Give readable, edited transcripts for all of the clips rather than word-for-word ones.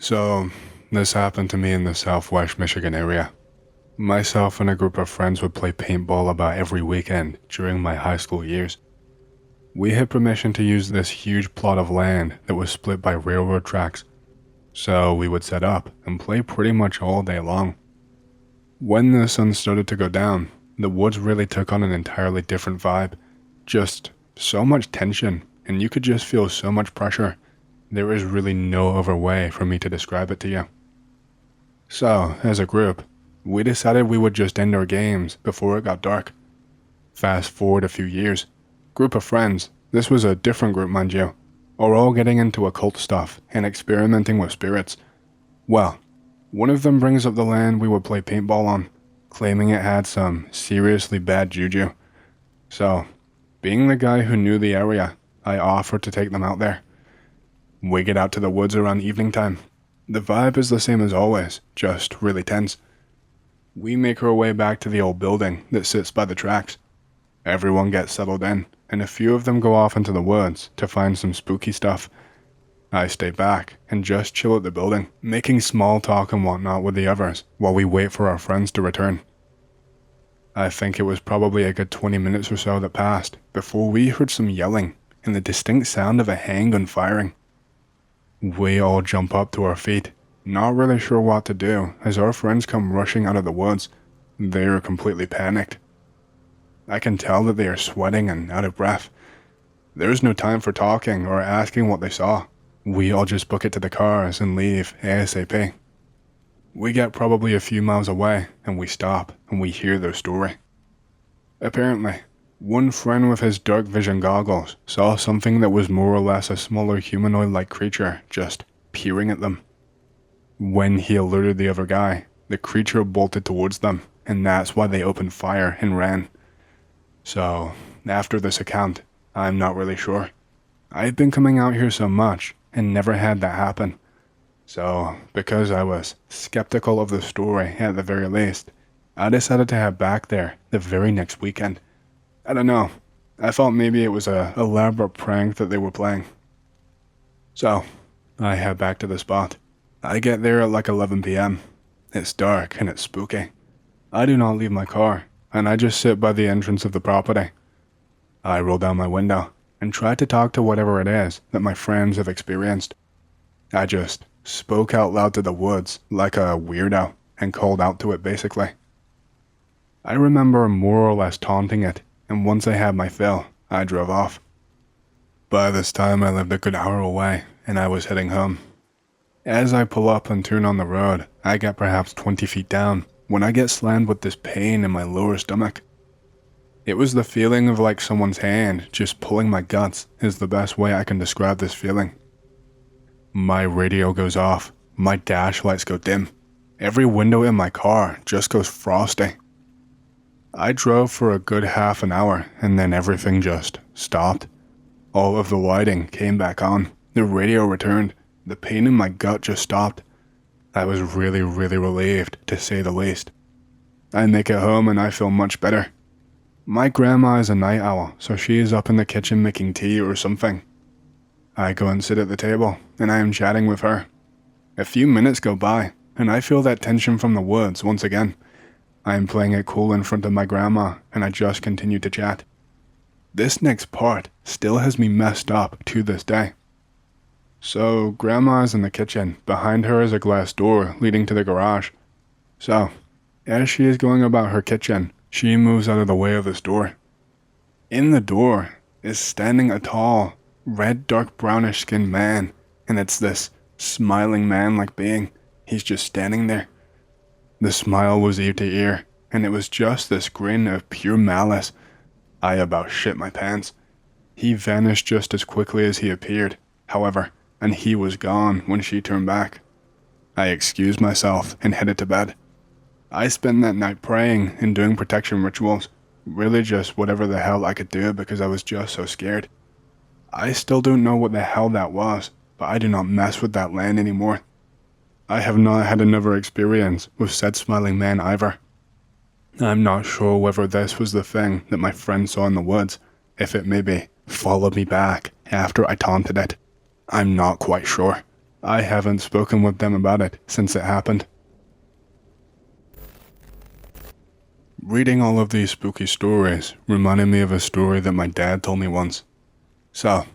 So, this happened to me in the southwest Michigan area. Myself and a group of friends would play paintball about every weekend during my high school years. We had permission to use this huge plot of land that was split by railroad tracks, so we would set up and play pretty much all day long. When the sun started to go down, the woods really took on an entirely different vibe. Just so much tension, and you could just feel so much pressure. There is really no other way for me to describe it to you. So, as a group, we decided we would just end our games before it got dark. Fast forward a few years, group of friends, this was a different group mind you, are all getting into occult stuff and experimenting with spirits. Well, one of them brings up the land we would play paintball on, claiming it had some seriously bad juju. So, being the guy who knew the area, I offered to take them out there. We get out to the woods around evening time. The vibe is the same as always, just really tense. We make our way back to the old building that sits by the tracks. Everyone gets settled in, and a few of them go off into the woods to find some spooky stuff. I stay back and just chill at the building, making small talk and whatnot with the others while we wait for our friends to return. I think it was probably a good 20 minutes or so that passed before we heard some yelling and the distinct sound of a handgun firing. We all jump up to our feet, not really sure what to do as our friends come rushing out of the woods. They are completely panicked. I can tell that they are sweating and out of breath. There is no time for talking or asking what they saw. We all just book it to the cars and leave ASAP. We get probably a few miles away and we stop and we hear their story. Apparently, one friend with his dark vision goggles saw something that was more or less a smaller humanoid-like creature just peering at them. When he alerted the other guy, the creature bolted towards them, and that's why they opened fire and ran. So, after this account, I'm not really sure. I've been coming out here so much and never had that happen. So, because I was skeptical of the story at the very least, I decided to head back there the very next weekend. I don't know, I thought maybe it was a elaborate prank that they were playing. So, I head back to the spot. I get there at like 11 p.m. It's dark and it's spooky. I do not leave my car, and I just sit by the entrance of the property. I roll down my window and try to talk to whatever it is that my friends have experienced. I just spoke out loud to the woods like a weirdo and called out to it basically. I remember more or less taunting it, and once I had my fill, I drove off. By this time I lived a good hour away, and I was heading home. As I pull up and turn on the road, I get perhaps 20 feet down when I get slammed with this pain in my lower stomach. It was the feeling of like someone's hand just pulling my guts is the best way I can describe this feeling. My radio goes off, my dash lights go dim, every window in my car just goes frosty. I drove for a good half an hour and then everything just stopped. All of the lighting came back on, the radio returned, the pain in my gut just stopped. I was really relieved, to say the least. I make it home and I feel much better. My grandma is a night owl, so she is up in the kitchen making tea or something. I go and sit at the table, and I am chatting with her. A few minutes go by, and I feel that tension from the woods once again. I am playing it cool in front of my grandma, and I just continue to chat. This next part still has me messed up to this day. So, Grandma is in the kitchen. Behind her is a glass door leading to the garage. So, as she is going about her kitchen, she moves out of the way of this door. In the door is standing a tall, red dark brownish skinned man, and it's this smiling man-like being. He's just standing there. The smile was ear to ear, and it was just this grin of pure malice. I about shit my pants. He vanished just as quickly as he appeared, however, and he was gone when she turned back. I excused myself and headed to bed. I spent that night praying and doing protection rituals, really just whatever the hell I could do because I was just so scared. I still don't know what the hell that was, but I do not mess with that land anymore. I have not had another experience with said smiling man either. I'm not sure whether this was the thing that my friend saw in the woods, if it maybe followed me back after I taunted it. I'm not quite sure. I haven't spoken with them about it since it happened. Reading all of these spooky stories reminded me of a story that my dad told me once. So,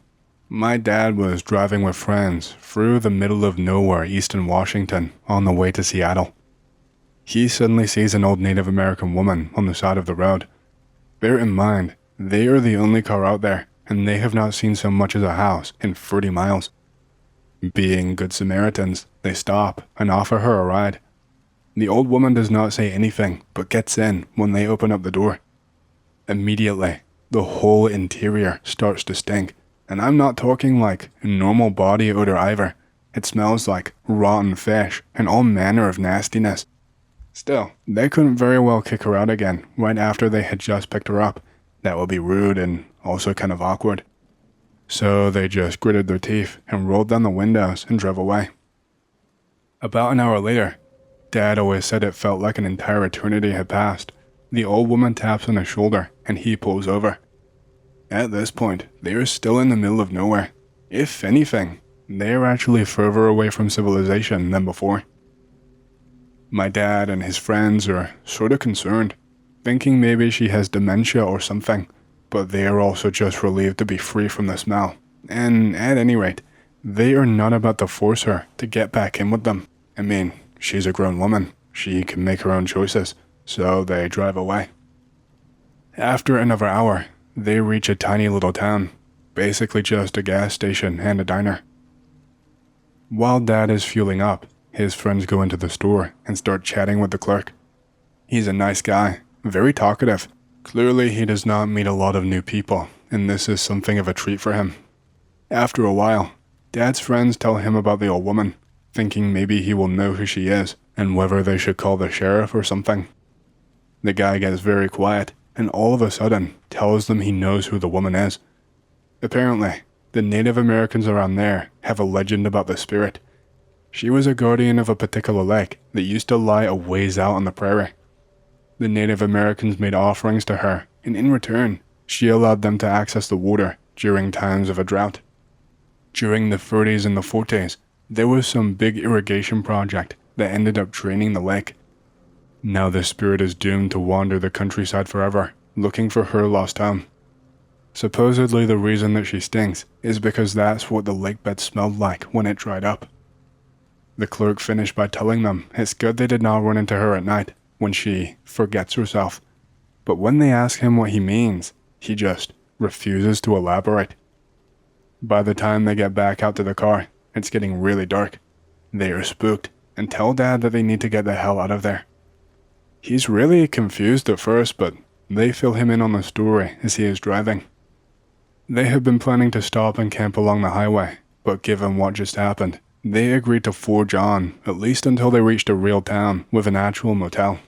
my dad was driving with friends through the middle of nowhere, eastern Washington, on the way to Seattle. He suddenly sees an old Native American woman on the side of the road. Bear in mind, they are the only car out there, and they have not seen so much as a house in 30 miles. Being good Samaritans, they stop and offer her a ride. The old woman does not say anything, but gets in when they open up the door. Immediately, the whole interior starts to stink, and I'm not talking like normal body odor either. It smells like rotten fish and all manner of nastiness. Still, they couldn't very well kick her out again right after they had just picked her up. That would be rude and also kind of awkward. So they just gritted their teeth and rolled down the windows and drove away. About an hour later, Dad always said it felt like an entire eternity had passed. The old woman taps on his shoulder and he pulls over. At this point, they are still in the middle of nowhere. If anything, they are actually further away from civilization than before. My dad and his friends are sort of concerned, thinking maybe she has dementia or something, but they are also just relieved to be free from the smell. And at any rate, they are not about to force her to get back in with them. I mean, she's a grown woman. She can make her own choices, so they drive away. After another hour, they reach a tiny little town, basically just a gas station and a diner. While Dad is fueling up, his friends go into the store and start chatting with the clerk. He's a nice guy, very talkative. Clearly he does not meet a lot of new people, and this is something of a treat for him. After a while, Dad's friends tell him about the old woman, thinking maybe he will know who she is and whether they should call the sheriff or something. The guy gets very quiet and all of a sudden tells them he knows who the woman is. Apparently, the Native Americans around there have a legend about the spirit. She was a guardian of a particular lake that used to lie a ways out on the prairie. The Native Americans made offerings to her, and in return, she allowed them to access the water during times of a drought. During the 30s and the 40s, there was some big irrigation project that ended up draining the lake. Now the spirit is doomed to wander the countryside forever, looking for her lost home. Supposedly the reason that she stinks is because that's what the lake bed smelled like when it dried up. The clerk finished by telling them it's good they did not run into her at night when she forgets herself. But when they ask him what he means, he just refuses to elaborate. By the time they get back out to the car, it's getting really dark. They are spooked and tell Dad that they need to get the hell out of there. He's really confused at first, but they fill him in on the story as he is driving. They had been planning to stop and camp along the highway, but given what just happened, they agreed to forge on, at least until they reached a real town with an actual motel.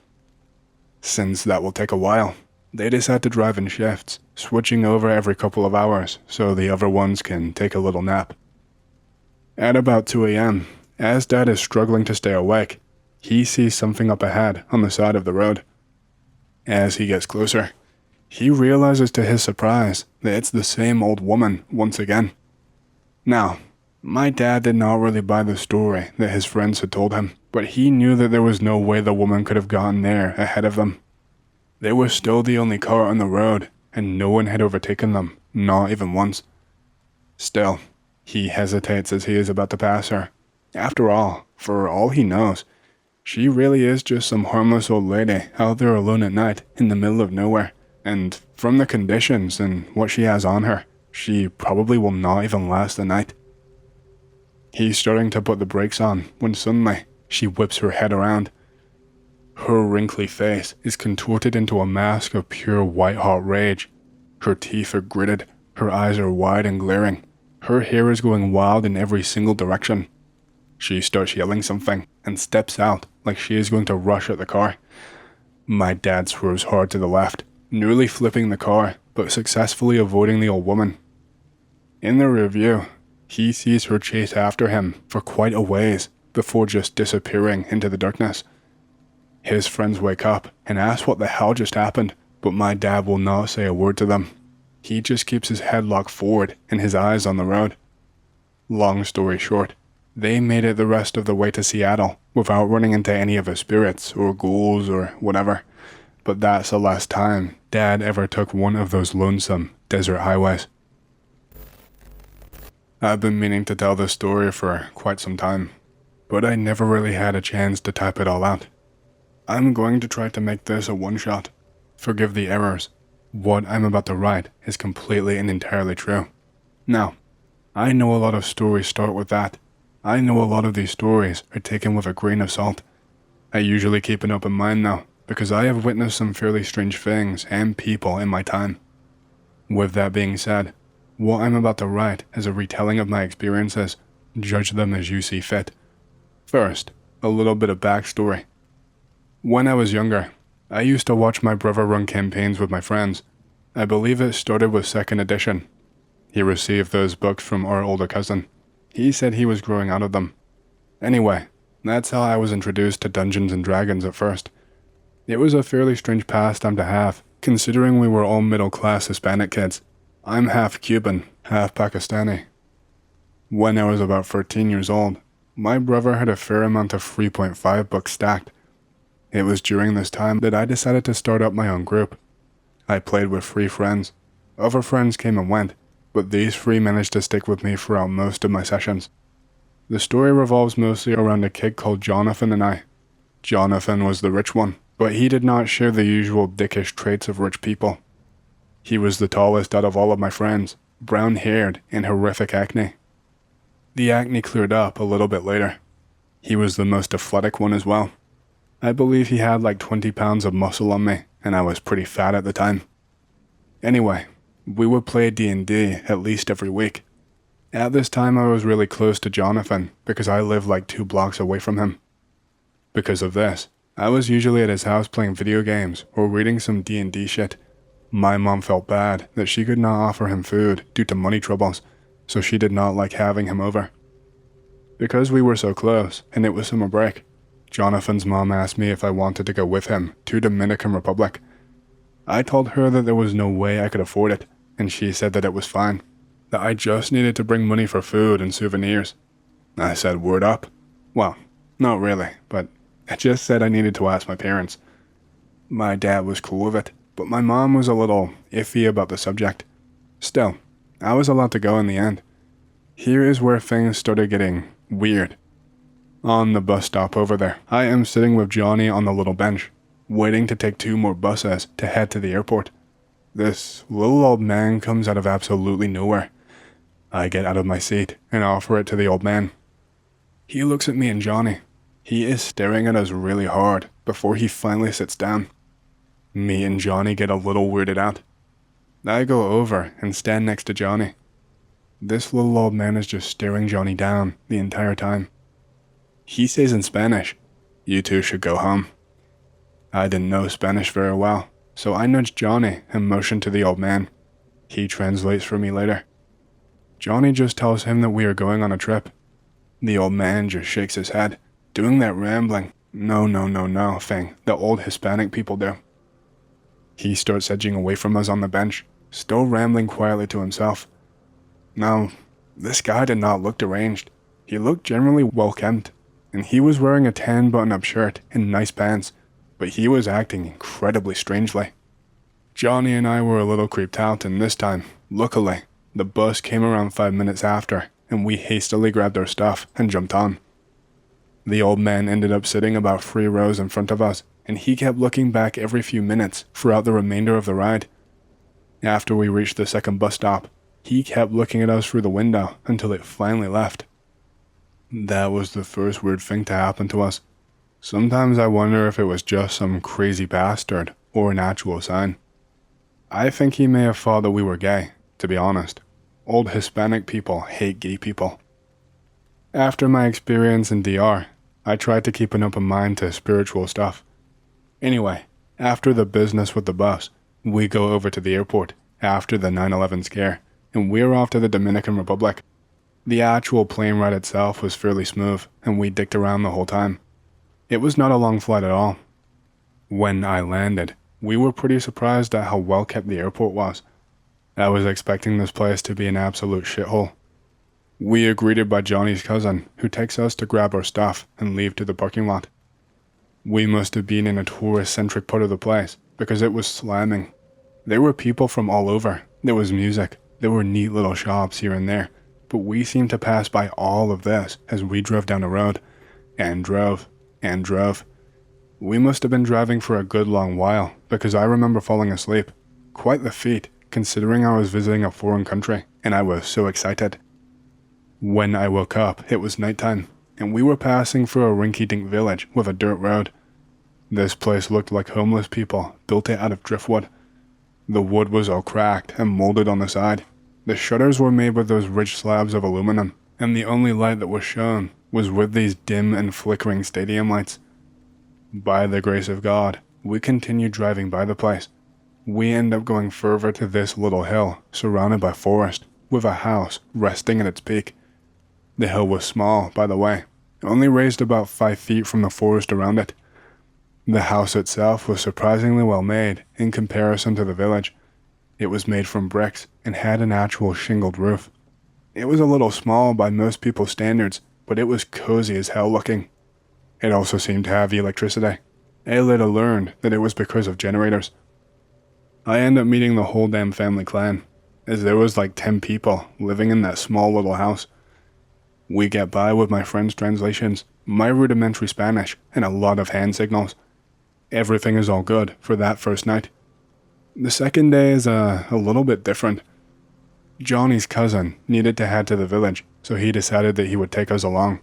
Since that will take a while, they decide to drive in shifts, switching over every couple of hours so the other ones can take a little nap. At about 2 a.m., as Dad is struggling to stay awake, he sees something up ahead on the side of the road. As he gets closer, he realizes to his surprise that it's the same old woman once again. Now, my dad did not really buy the story that his friends had told him, but he knew that there was no way the woman could have gotten there ahead of them. They were still the only car on the road, and no one had overtaken them, not even once. Still, he hesitates as he is about to pass her. After all, for all he knows, she really is just some harmless old lady out there alone at night in the middle of nowhere, and from the conditions and what she has on her, she probably will not even last the night. He's starting to put the brakes on when suddenly she whips her head around. Her wrinkly face is contorted into a mask of pure white-hot rage. Her teeth are gritted, her eyes are wide and glaring. Her hair is going wild in every single direction. She starts yelling something and steps out like she is going to rush at the car. My dad swerves hard to the left, nearly flipping the car, but successfully avoiding the old woman. In the rearview, he sees her chase after him for quite a ways before just disappearing into the darkness. His friends wake up and ask what the hell just happened, but my dad will not say a word to them. He just keeps his head locked forward and his eyes on the road. Long story short, They made it the rest of the way to Seattle without running into any of his spirits or ghouls or whatever. But that's the last time Dad ever took one of those lonesome desert highways. I've been meaning to tell this story for quite some time, but I never really had a chance to type it all out. I'm going to try to make this a one-shot. Forgive the errors. What I'm about to write is completely and entirely true. Now, I know a lot of stories start with that. I know a lot of these stories are taken with a grain of salt. I usually keep an open mind though, because I have witnessed some fairly strange things and people in my time. With that being said, what I'm about to write is a retelling of my experiences. Judge them as you see fit. First, a little bit of backstory. When I was younger, I used to watch my brother run campaigns with my friends. I believe it started with 2nd edition. He received those books from our older cousin. He said he was growing out of them. Anyway, that's how I was introduced to Dungeons and Dragons at first. It was a fairly strange pastime to have, considering we were all middle-class Hispanic kids. I'm half Cuban, half Pakistani. When I was about 13 years old, my brother had a fair amount of 3.5 books stacked. It was during this time that I decided to start up my own group. I played with 3 friends. Other friends came and went, but these 3 managed to stick with me throughout most of my sessions. The story revolves mostly around a kid called Jonathan and I. Jonathan was the rich one, but he did not share the usual dickish traits of rich people. He was the tallest out of all of my friends, brown-haired and horrific acne. The acne cleared up a little bit later. He was the most athletic one as well. I believe he had like 20 pounds of muscle on me, and I was pretty fat at the time. Anyway, we would play D&D at least every week. At this time I was really close to Jonathan because I lived like 2 blocks away from him. Because of this, I was usually at his house playing video games or reading some D&D shit. My mom felt bad that she could not offer him food due to money troubles, so she did not like having him over. Because we were so close and it was summer break, Jonathan's mom asked me if I wanted to go with him to Dominican Republic. I told her that there was no way I could afford it, and she said that it was fine, that I just needed to bring money for food and souvenirs. I said word up. Well, not really, but I just said I needed to ask my parents. My dad was cool with it, but my mom was a little iffy about the subject. Still, I was allowed to go in the end. Here is where things started getting weird. On the bus stop over there, I am sitting with Johnny on the little bench, waiting to take 2 more buses to head to the airport. This little old man comes out of absolutely nowhere. I get out of my seat and offer it to the old man. He looks at me and Johnny. He is staring at us really hard before he finally sits down. Me and Johnny get a little weirded out. I go over and stand next to Johnny. This little old man is just staring Johnny down the entire time. He says in Spanish, "You two should go home." I didn't know Spanish very well, so I nudged Johnny and motioned to the old man. He translates for me later. Johnny just tells him that we are going on a trip. The old man just shakes his head, doing that rambling, no thing that old Hispanic people do. He starts edging away from us on the bench, still rambling quietly to himself. Now, this guy did not look deranged. He looked generally well-kept, and he was wearing a tan button-up shirt and nice pants, but he was acting incredibly strangely. Johnny and I were a little creeped out, and this time, luckily, the bus came around 5 minutes after, and we hastily grabbed our stuff and jumped on. The old man ended up sitting about 3 rows in front of us, and he kept looking back every few minutes throughout the remainder of the ride. After we reached the second bus stop, he kept looking at us through the window until it finally left. That was the first weird thing to happen to us. Sometimes I wonder if it was just some crazy bastard or an actual sign. I think he may have thought that we were gay, to be honest. Old Hispanic people hate gay people. After my experience in DR, I tried to keep an open mind to spiritual stuff. Anyway, after the business with the bus, we go over to the airport after the 9/11 scare, and we're off to the Dominican Republic. The actual plane ride itself was fairly smooth, and we dicked around the whole time. It was not a long flight at all. When I landed, we were pretty surprised at how well kept the airport was. I was expecting this place to be an absolute shithole. We are greeted by Johnny's cousin, who takes us to grab our stuff and leave to the parking lot. We must have been in a tourist-centric part of the place, because it was slamming. There were people from all over, there was music, there were neat little shops here and there, but we seemed to pass by all of this as we drove down the road, and drove, and drove. We must have been driving for a good long while, because I remember falling asleep. Quite the feat, considering I was visiting a foreign country, and I was so excited. When I woke up, it was nighttime, and we were passing through a rinky-dink village with a dirt road. This place looked like homeless people built it out of driftwood. The wood was all cracked and molded on the side. The shutters were made with those rich slabs of aluminum, and the only light that was shown was with these dim and flickering stadium lights. By the grace of God, we continued driving by the place. We end up going further to this little hill, surrounded by forest, with a house resting at its peak. The hill was small, by the way, only raised about 5 feet from the forest around it. The house itself was surprisingly well made in comparison to the village. It was made from bricks and had an actual shingled roof. It was a little small by most people's standards, but it was cozy as hell looking. It also seemed to have electricity. I later learned that it was because of generators. I ended up meeting the whole damn family clan, as there was like 10 people living in that small little house. We get by with my friend's translations, my rudimentary Spanish, and a lot of hand signals. Everything is all good for that first night. The second day is a little bit different. Johnny's cousin needed to head to the village, so he decided that he would take us along.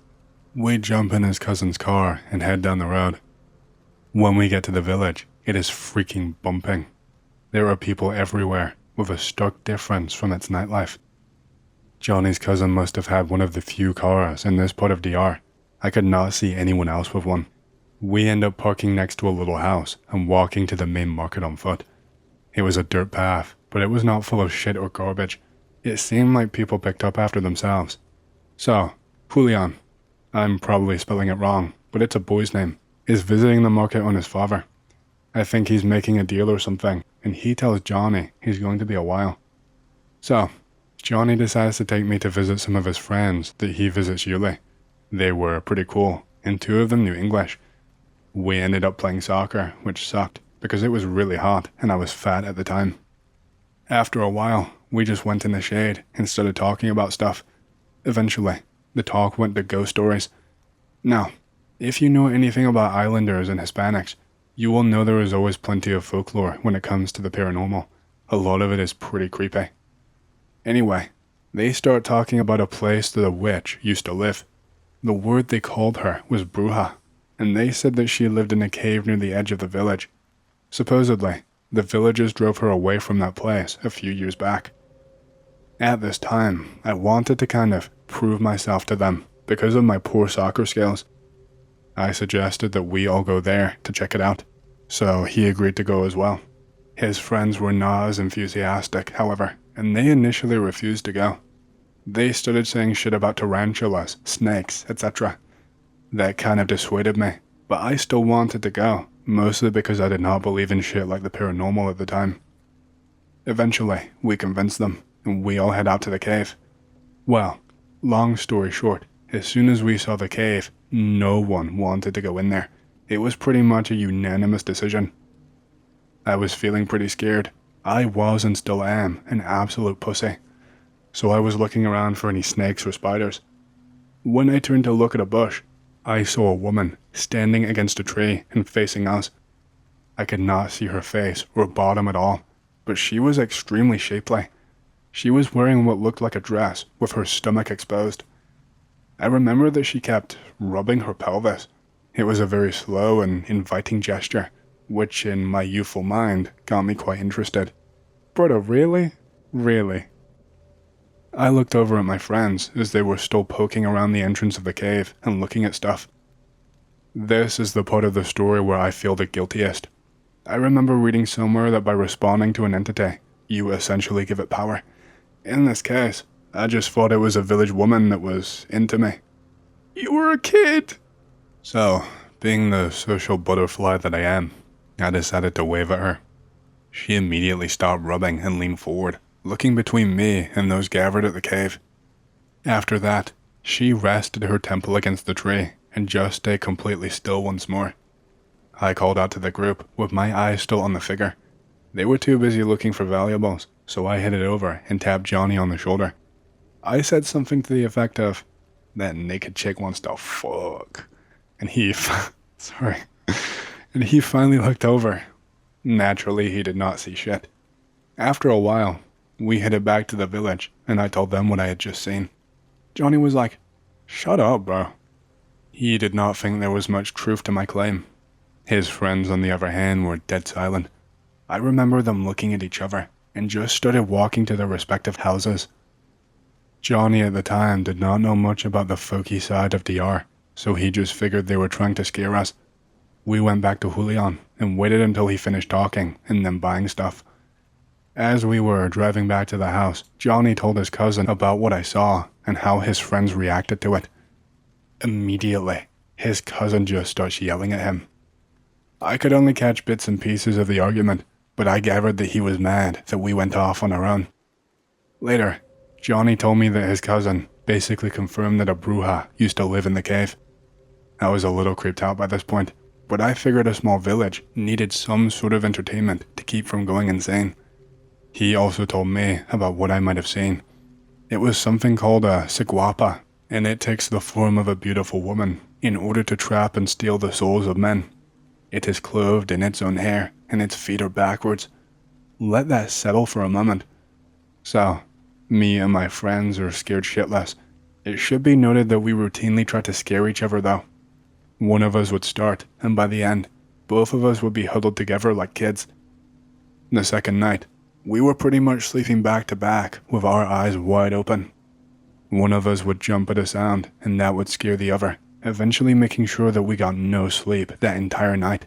We jump in his cousin's car and head down the road. When we get to the village, it is freaking bumping. There are people everywhere, with a stark difference from its nightlife. Johnny's cousin must have had one of the few cars in this part of DR. I could not see anyone else with one. We end up parking next to a little house and walking to the main market on foot. It was a dirt path, but it was not full of shit or garbage. It seemed like people picked up after themselves. So, Julian, I'm probably spelling it wrong, but it's a boy's name, is visiting the market on his father. I think he's making a deal or something, and he tells Johnny he's going to be a while. So, Johnny decides to take me to visit some of his friends that he visits yearly. They were pretty cool, and 2 of them knew English. We ended up playing soccer, which sucked, because it was really hot and I was fat at the time. After a while, we just went in the shade and started talking about stuff. Eventually, the talk went to ghost stories. Now, if you know anything about Islanders and Hispanics, you will know there is always plenty of folklore when it comes to the paranormal. A lot of it is pretty creepy. Anyway, they start talking about a place that a witch used to live. The word they called her was bruja, and they said that she lived in a cave near the edge of the village. Supposedly, the villagers drove her away from that place a few years back. At this time, I wanted to kind of prove myself to them because of my poor soccer skills. I suggested that we all go there to check it out, so he agreed to go as well. His friends were not as enthusiastic, however, and they initially refused to go. They started saying shit about tarantulas, snakes, etc. That kind of dissuaded me, but I still wanted to go, mostly because I did not believe in shit like the paranormal at the time. Eventually, we convinced them, and we all head out to the cave. Well, long story short, as soon as we saw the cave, no one wanted to go in there. It was pretty much a unanimous decision. I was feeling pretty scared. I was and still am an absolute pussy. So I was looking around for any snakes or spiders. When I turned to look at a bush, I saw a woman standing against a tree and facing us. I could not see her face or bottom at all, but she was extremely shapely. She was wearing what looked like a dress with her stomach exposed. I remember that she kept rubbing her pelvis. It was a very slow and inviting gesture, which in my youthful mind got me quite interested. Brother, really? Really? I looked over at my friends as they were still poking around the entrance of the cave and looking at stuff. This is the part of the story where I feel the guiltiest. I remember reading somewhere that by responding to an entity, you essentially give it power. In this case, I just thought it was a village woman that was into me. You were a kid! So, being the social butterfly that I am, I decided to wave at her. She immediately stopped rubbing and leaned forward, looking between me and those gathered at the cave. After that, she rested her temple against the tree and just stayed completely still once more. I called out to the group with my eyes still on the figure. They were too busy looking for valuables, so I headed over and tapped Johnny on the shoulder. I said something to the effect of, "That naked chick wants to fuck." And he and he finally looked over. Naturally, he did not see shit. After a while, we headed back to the village, and I told them what I had just seen. Johnny was like, "Shut up, bro." He did not think there was much truth to my claim. His friends, on the other hand, were dead silent. I remember them looking at each other and just started walking to their respective houses. Johnny at the time did not know much about the folky side of DR, so he just figured they were trying to scare us. We went back to Julian and waited until he finished talking and then buying stuff. As we were driving back to the house, Johnny told his cousin about what I saw and how his friends reacted to it. Immediately, his cousin just starts yelling at him. I could only catch bits and pieces of the argument, but I gathered that he was mad that we went off on our own. Later, Johnny told me that his cousin basically confirmed that a bruja used to live in the cave. I was a little creeped out by this point, but I figured a small village needed some sort of entertainment to keep from going insane. He also told me about what I might have seen. It was something called a Ciguapa, and it takes the form of a beautiful woman in order to trap and steal the souls of men. It is clothed in its own hair, and its feet are backwards. Let that settle for a moment. So, me and my friends are scared shitless. It should be noted that we routinely try to scare each other though. One of us would start, and by the end, both of us would be huddled together like kids. The second night, we were pretty much sleeping back to back with our eyes wide open. One of us would jump at a sound, and that would scare the other, eventually making sure that we got no sleep that entire night.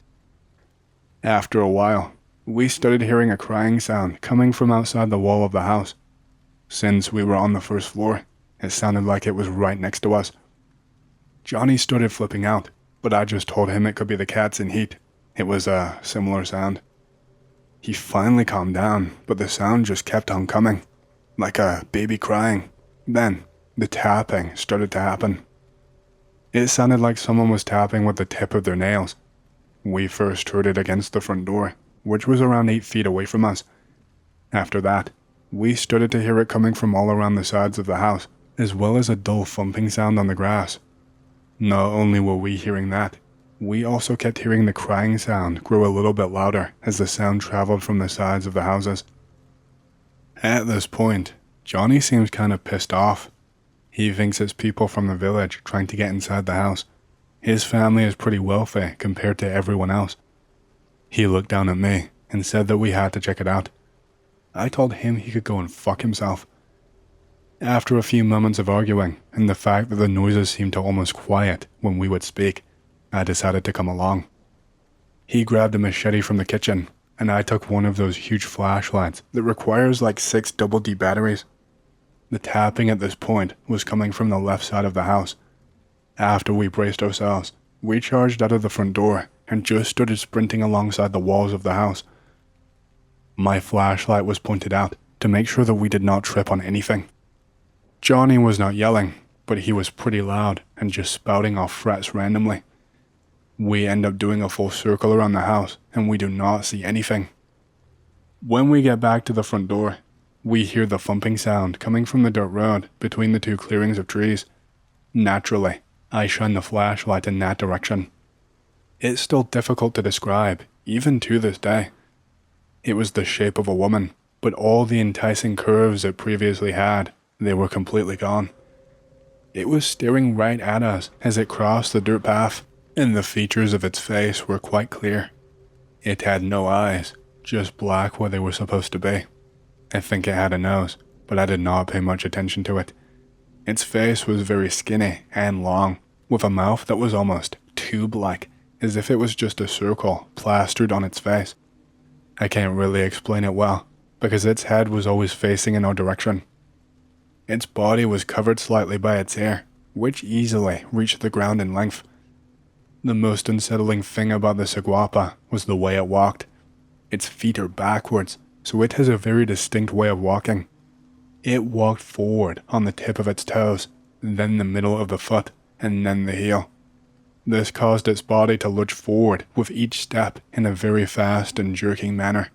After a while, we started hearing a crying sound coming from outside the wall of the house. Since we were on the first floor, it sounded like it was right next to us. Johnny started flipping out, but I just told him it could be the cats in heat. It was a similar sound. He finally calmed down, but the sound just kept on coming, like a baby crying. Then, the tapping started to happen. It sounded like someone was tapping with the tip of their nails. We first heard it against the front door, which was around 8 feet away from us. After that, we started to hear it coming from all around the sides of the house, as well as a dull thumping sound on the grass. Not only were we hearing that, we also kept hearing the crying sound grow a little bit louder as the sound traveled from the sides of the houses. At this point, Johnny seems kind of pissed off. He thinks it's people from the village trying to get inside the house. His family is pretty wealthy compared to everyone else. He looked down at me and said that we had to check it out. I told him he could go and fuck himself. After a few moments of arguing, and the fact that the noises seemed to almost quiet when we would speak, I decided to come along. He grabbed a machete from the kitchen, and I took one of those huge flashlights that requires like 6 double D batteries. The tapping at this point was coming from the left side of the house. After we braced ourselves, we charged out of the front door and just started sprinting alongside the walls of the house. My flashlight was pointed out to make sure that we did not trip on anything. Johnny was not yelling, but he was pretty loud and just spouting off threats randomly. We end up doing a full circle around the house and we do not see anything. When we get back to the front door, we hear the thumping sound coming from the dirt road between the 2 clearings of trees. Naturally, I shine the flashlight in that direction. It's still difficult to describe, even to this day. It was the shape of a woman, but all the enticing curves it previously had, they were completely gone. It was staring right at us as it crossed the dirt path, and the features of its face were quite clear. It had no eyes, just black where they were supposed to be. I think it had a nose, but I did not pay much attention to it. Its face was very skinny and long, with a mouth that was almost tube-like, as if it was just a circle plastered on its face. I can't really explain it well, because its head was always facing in our direction. Its body was covered slightly by its hair, which easily reached the ground in length. The most unsettling thing about the Ciguapa was the way it walked. Its feet are backwards, so it has a very distinct way of walking. It walked forward on the tip of its toes, then the middle of the foot, and then the heel. This caused its body to lurch forward with each step in a very fast and jerking manner.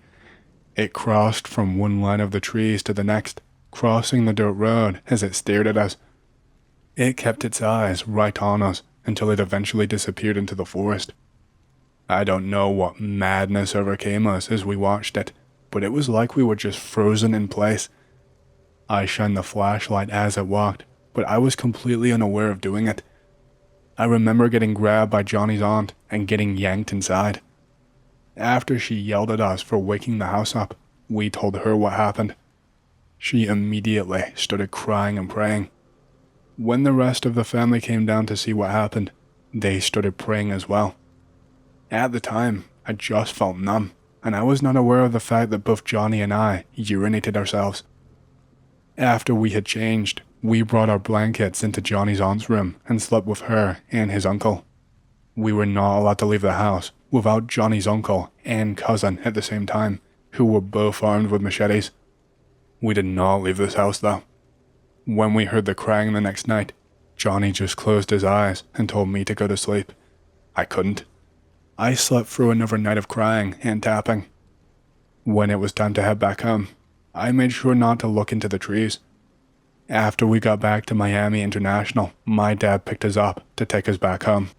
It crossed from one line of the trees to the next, crossing the dirt road as it stared at us. It kept its eyes right on us until it eventually disappeared into the forest. I don't know what madness overcame us as we watched it, but it was like we were just frozen in place. I shined the flashlight as it walked, but I was completely unaware of doing it. I remember getting grabbed by Johnny's aunt and getting yanked inside. After she yelled at us for waking the house up, we told her what happened. She immediately started crying and praying. When the rest of the family came down to see what happened, they started praying as well. At the time, I just felt numb, and I was not aware of the fact that both Johnny and I urinated ourselves. After we had changed, we brought our blankets into Johnny's aunt's room and slept with her and his uncle. We were not allowed to leave the house without Johnny's uncle and cousin at the same time, who were both armed with machetes. We did not leave this house though. When we heard the crying the next night, Johnny just closed his eyes and told me to go to sleep. I couldn't. I slept through another night of crying and tapping. When it was time to head back home, I made sure not to look into the trees. After we got back to Miami International, my dad picked us up to take us back home.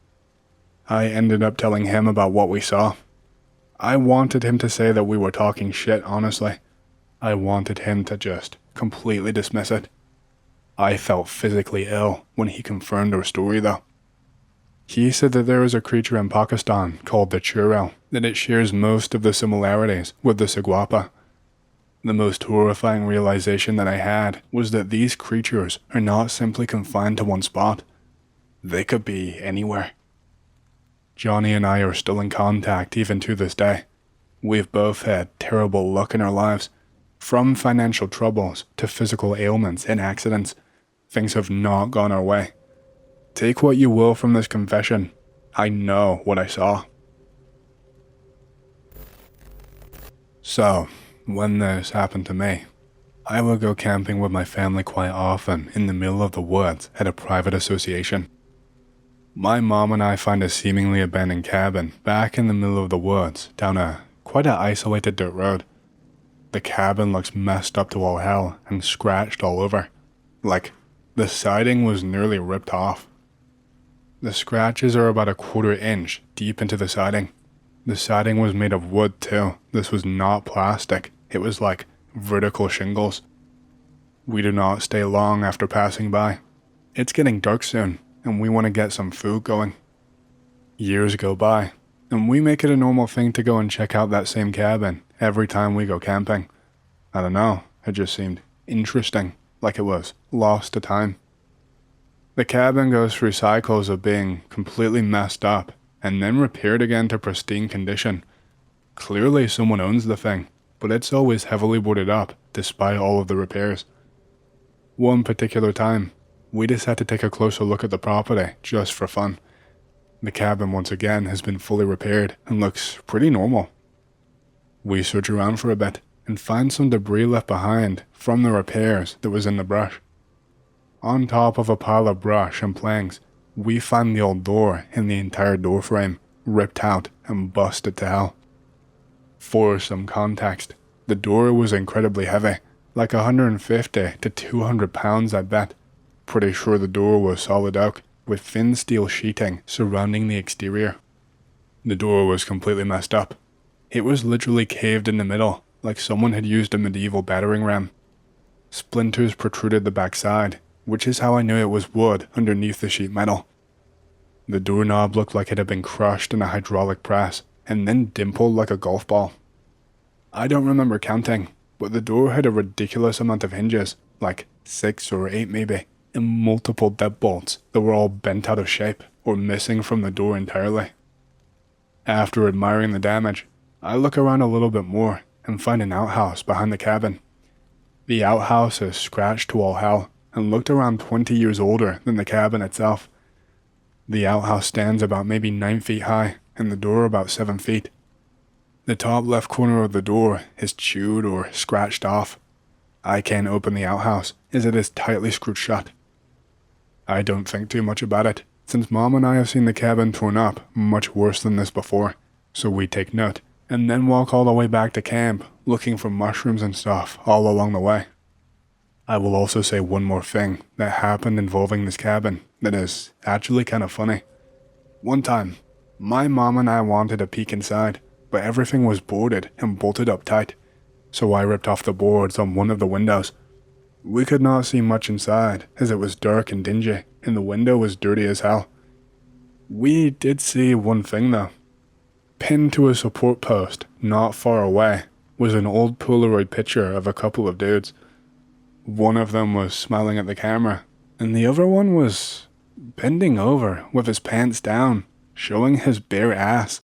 I ended up telling him about what we saw. I wanted him to say that we were talking shit, honestly. I wanted him to just completely dismiss it. I felt physically ill when he confirmed our story though. He said that there is a creature in Pakistan called the churel, that it shares most of the similarities with the Ciguapa. The most horrifying realization that I had was that these creatures are not simply confined to one spot. They could be anywhere. Johnny and I are still in contact even to this day. We've both had terrible luck in our lives. From financial troubles to physical ailments and accidents, things have not gone our way. Take what you will from this confession. I know what I saw. So, when this happened to me, I would go camping with my family quite often in the middle of the woods at a private association. My mom and I find a seemingly abandoned cabin back in the middle of the woods down quite an isolated dirt road. The cabin looks messed up to all hell and scratched all over, like the siding was nearly ripped off. The scratches are about a 1/4 inch deep into the siding. The siding was made of wood too. This was not plastic. It was like vertical shingles. We do not stay long after passing by. It's getting dark soon, and we want to get some food going. Years go by, and we make it a normal thing to go and check out that same cabin every time we go camping. I don't know, it just seemed interesting, like it was lost to time. The cabin goes through cycles of being completely messed up and then repaired again to pristine condition. Clearly someone owns the thing, but it's always heavily boarded up despite all of the repairs. One particular time, we decided to take a closer look at the property just for fun. The cabin once again has been fully repaired and looks pretty normal. We search around for a bit and find some debris left behind from the repairs that was in the brush. On top of a pile of brush and planks, we find the old door and the entire door frame ripped out and busted to hell. For some context, the door was incredibly heavy, like 150 to 200 pounds I bet. Pretty sure the door was solid oak, with thin steel sheeting surrounding the exterior. The door was completely messed up. It was literally caved in the middle, like someone had used a medieval battering ram. Splinters protruded the backside, which is how I knew it was wood underneath the sheet metal. The doorknob looked like it had been crushed in a hydraulic press, and then dimpled like a golf ball. I don't remember counting, but the door had a ridiculous amount of hinges, like 6 or 8 maybe, and multiple deadbolts that were all bent out of shape or missing from the door entirely. After admiring the damage, I look around a little bit more and find an outhouse behind the cabin. The outhouse is scratched to all hell and looked around 20 years older than the cabin itself. The outhouse stands about maybe 9 feet high and the door about 7 feet. The top left corner of the door is chewed or scratched off. I can't open the outhouse as it is tightly screwed shut. I don't think too much about it, since Mom and I have seen the cabin torn up much worse than this before, so we take note, and then walk all the way back to camp, looking for mushrooms and stuff all along the way. I will also say one more thing that happened involving this cabin that is actually kind of funny. One time, my mom and I wanted to peek inside, but everything was boarded and bolted up tight, so I ripped off the boards on one of the windows. We could not see much inside as it was dark and dingy, and the window was dirty as hell. We did see one thing though. Pinned to a support post not far away was an old Polaroid picture of a couple of dudes. One of them was smiling at the camera, and the other one was bending over with his pants down, showing his bare ass.